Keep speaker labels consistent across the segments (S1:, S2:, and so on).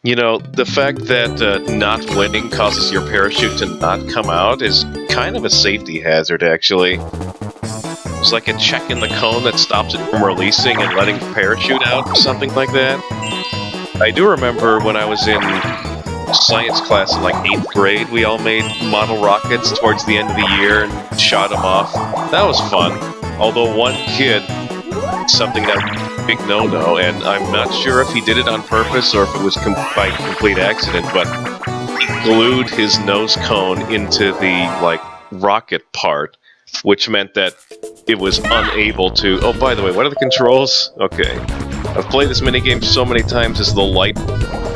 S1: You know, the fact that not winning causes your parachute to not come out is kind of a safety hazard, actually. It's like a check in the cone that stops it from releasing and letting the parachute out, or something like that. I do remember when I was in science class in like 8th grade, we all made model rockets towards the end of the year and shot them off. That was fun. Although one kid, something that was a big no-no, and I'm not sure if he did it on purpose or if it was by complete accident, but he glued his nose cone into the, like, rocket part, which meant that it was unable to... Oh, by the way, what are the controls? Okay. I've played this minigame so many times as the light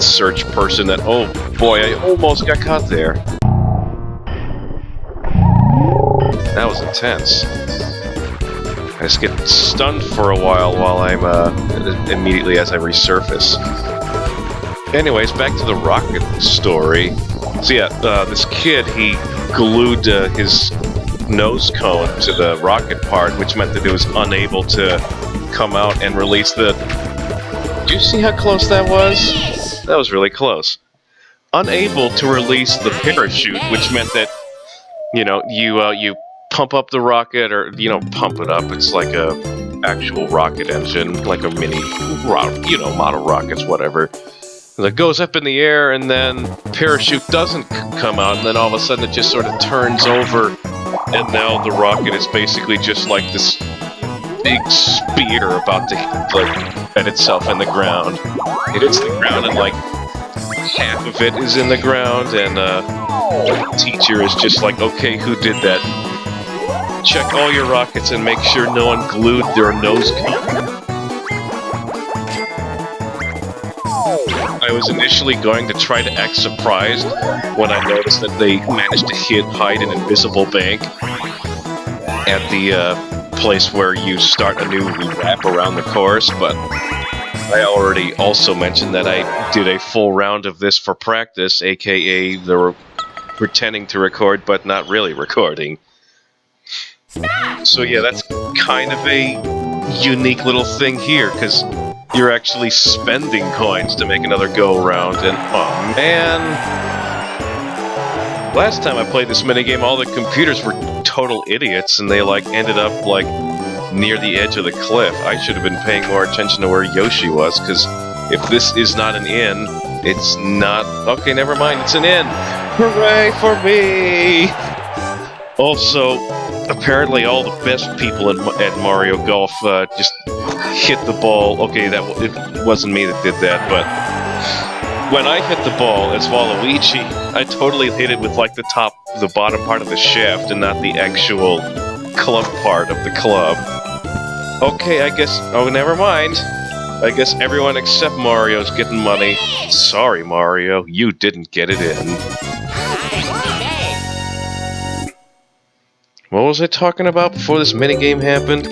S1: search person that, oh boy, I almost got caught there. That was intense. I just get stunned for a while I'm, immediately as I resurface. Anyways, back to the rocket story. So yeah, this kid, he glued his nose cone to the rocket part, which meant that it was unable to come out and release the... Did you see how close that was? That was really close. Unable to release the parachute, which meant that, you know, you pump up the rocket, or you don't pump it up, it's like a actual rocket engine, like a mini, you know, model rockets, whatever. And it goes up in the air, and then parachute doesn't come out, and then all of a sudden it just sort of turns over, and now the rocket is basically just like this big spear about to like bed itself in the ground. It hits the ground, and like half of it is in the ground, and the teacher is just like, okay, who did that? Check all your rockets and make sure no one glued their nose cone. I was initially going to try to act surprised when I noticed that they managed to hide an invisible bank at the place where you start a new lap around the course, but I already also mentioned that I did a full round of this for practice, aka the pretending to record but not really recording. So yeah, that's kind of a unique little thing here, because you're actually spending coins to make another go-around, and oh man! Last time I played this minigame, all the computers were total idiots, and they like ended up like near the edge of the cliff. I should have been paying more attention to where Yoshi was, because if this is not an inn, it's not... Okay, never mind, it's an inn! Hooray for me! Also, apparently all the best people at Mario Golf just hit the ball. Okay, it wasn't me that did that, but when I hit the ball as Waluigi, I totally hit it with like the bottom part of the shaft and not the actual club part of the club. Okay, I guess... Oh, never mind. I guess everyone except Mario's getting money. Sorry, Mario, you didn't get it in. What was I talking about before this minigame happened?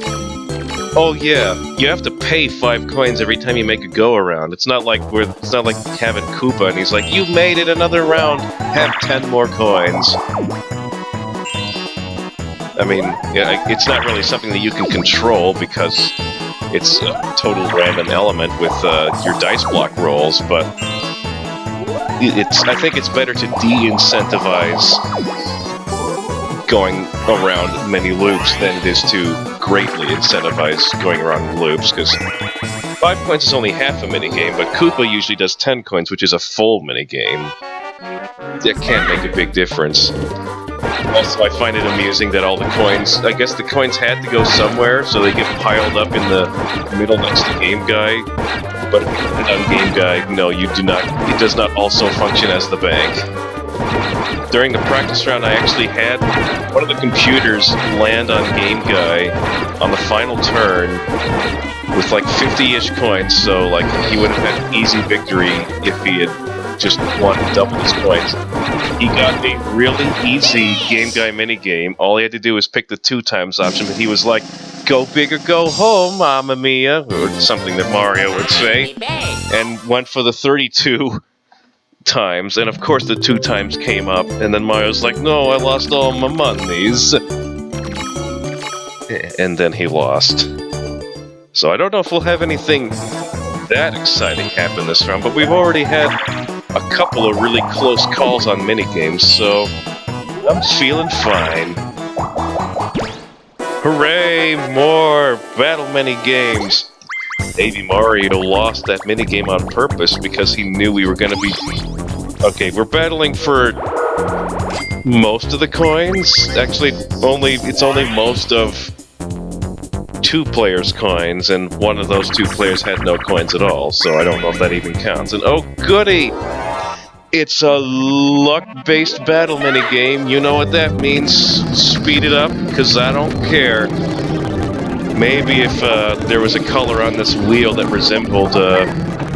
S1: Oh yeah, you have to pay 5 coins every time you make a go-around. It's not like having Koopa and he's like, you made it another round, have 10 more coins. I mean, yeah, it's not really something that you can control because it's a total random element with your dice block rolls, but I think it's better to de-incentivize going around many loops than it is to greatly incentivize going around loops, because 5 coins is only half a minigame, but Koopa usually does 10 coins, which is a full minigame. That can make a big difference. Also, I find it amusing that all the coins... I guess the coins had to go somewhere, so they get piled up in the middle next to Game Guy. But on Game Guy, no, you do not... It does not also function as the bank. During the practice round, I actually had one of the computers land on Game Guy on the final turn with like 50-ish coins, so like he would have had an easy victory if he had just won double his coins. He got a really easy Game Guy minigame. All he had to do was pick the 2 times option, but he was like, go big or go home, Mamma Mia, or something that Mario would say, and went for the 32 times, and of course the 2 times came up, and then Mario's like, no, I lost all my monies. And then he lost. So I don't know if we'll have anything that exciting happen this round, but we've already had a couple of really close calls on minigames, so I'm feeling fine. Hooray! More battle minigames! Maybe Mario lost that minigame on purpose because he knew we were going to be... Okay, we're battling for most of the coins. Actually, it's only most of 2 players' coins, and one of those 2 players had no coins at all, so I don't know if that even counts. And oh goody! It's a luck-based battle minigame. You know what that means. Speed it up, because I don't care. Maybe if there was a color on this wheel that resembled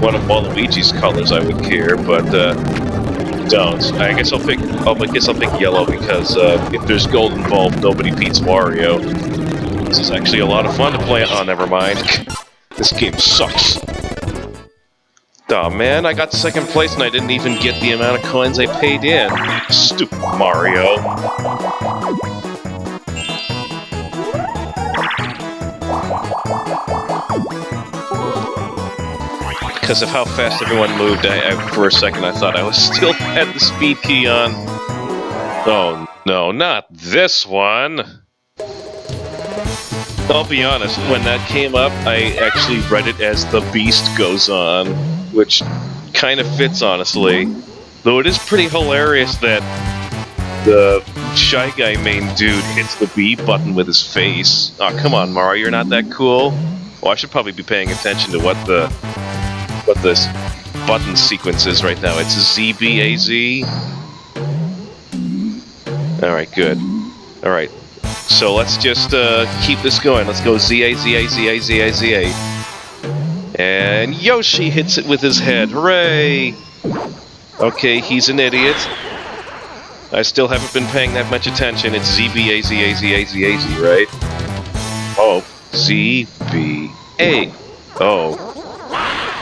S1: one of Waluigi's colors, I would care, but don't. I guess I'll pick yellow, because if there's gold involved, nobody beats Wario. This is actually a lot of fun to play. Oh, never mind. This game sucks. Aw, man, I got 2nd place and I didn't even get the amount of coins I paid in. Stupid Mario. Because of how fast everyone moved, for a second I thought I still had the speed key on. Oh, no, not this one! I'll be honest, when that came up, I actually read it as The Beast Goes On, which kind of fits, honestly. Though it is pretty hilarious that the Shy Guy main dude hits the B button with his face. Aw, oh, come on, Mario, you're not that cool? Well, I should probably be paying attention to what this button sequence is right now. It's ZBAZ. Alright, good. Alright. So let's just keep this going. Let's go ZA, ZA, ZA, ZA, ZA. And Yoshi hits it with his head. Hooray! Okay, he's an idiot. I still haven't been paying that much attention. It's ZBA, ZA, ZA, ZA, Z, right? Oh, ZBA. Oh.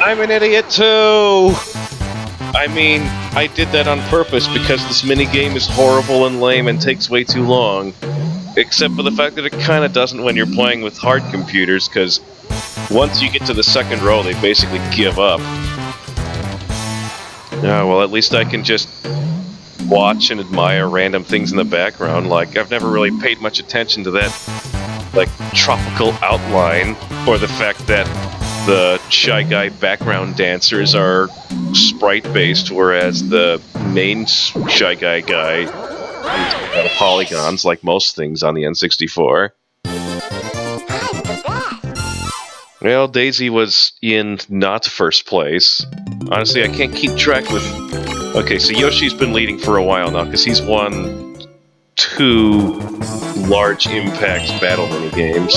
S1: I'm an idiot too! I mean, I did that on purpose because this minigame is horrible and lame and takes way too long. Except for the fact that it kind of doesn't when you're playing with hard computers, because once you get to the 2nd row, they basically give up. Yeah, well, at least I can just watch and admire random things in the background. Like, I've never really paid much attention to that, like, tropical outline, or the fact that the Shy Guy background dancers are sprite-based, whereas the main Shy Guy out of polygons, like most things on the N64. Well, Daisy was in not 1st place. Honestly, I can't keep track with... Okay, so Yoshi's been leading for a while now, because he's won 2 large impact battle minigames.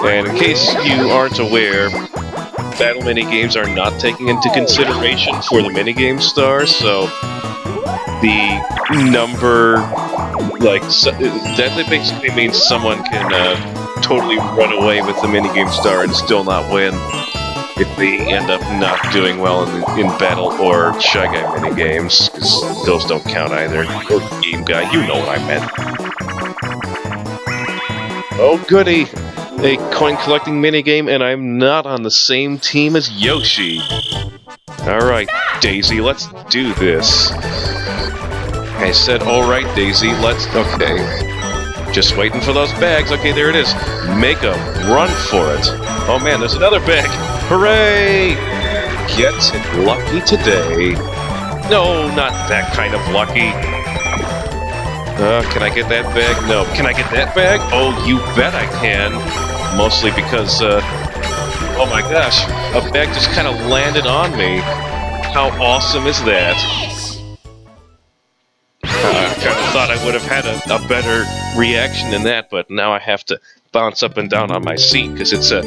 S1: And in case you aren't aware, battle minigames are not taken into consideration for the minigame stars, so the number, like, that basically means someone can totally run away with the minigame star and still not win if they end up not doing well in battle or Shy Guy minigames, because those don't count either. Or Game Guy, you know what I meant. Oh goody! A coin collecting minigame, and I'm not on the same team as Yoshi. Alright, Daisy, let's do this. I said, alright, Daisy, let's... Okay. Just waiting for those bags. Okay, there it is. Make a run for it. Oh man, there's another bag. Hooray! Get lucky today. No, not that kind of lucky. Can I get that bag? No. Can I get that bag? Oh, you bet I can. Mostly because, oh my gosh, a bag just kind of landed on me. How awesome is that? I kind of thought I would have had a better reaction than that, but now I have to bounce up and down on my seat because it's a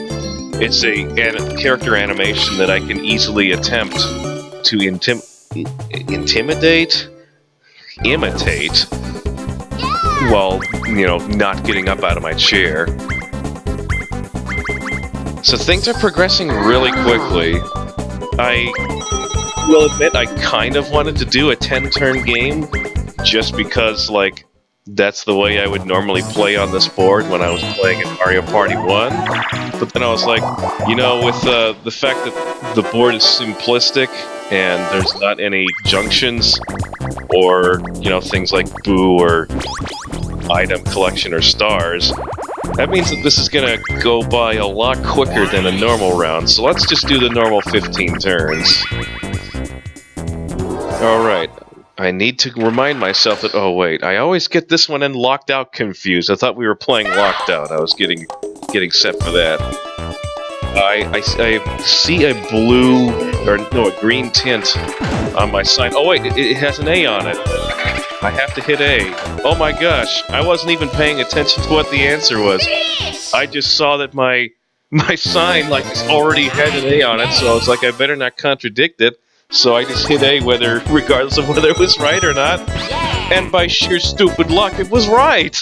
S1: character animation that I can easily attempt to imitate, while, you know, not getting up out of my chair. So things are progressing really quickly. I will admit I kind of wanted to do a 10-turn game, just because, like, that's the way I would normally play on this board when I was playing in Mario Party 1. But then I was like, you know, with the fact that the board is simplistic and there's not any junctions or, you know, things like boo or item collection or stars, that means that this is gonna go by a lot quicker than a normal round. So let's just do the normal 15 turns. Alright. I need to remind myself that, oh wait, I always get this one and Locked Out confused. I thought we were playing Locked Out. I was getting set for that. I see a blue, or no, a green tint on my sign. Oh wait, it has an A on it. I have to hit A. Oh my gosh, I wasn't even paying attention to what the answer was. I just saw that my sign like already had an A on it, so I was like, I better not contradict it. So I just hit A regardless of whether it was right or not. And by sheer stupid luck, it was right!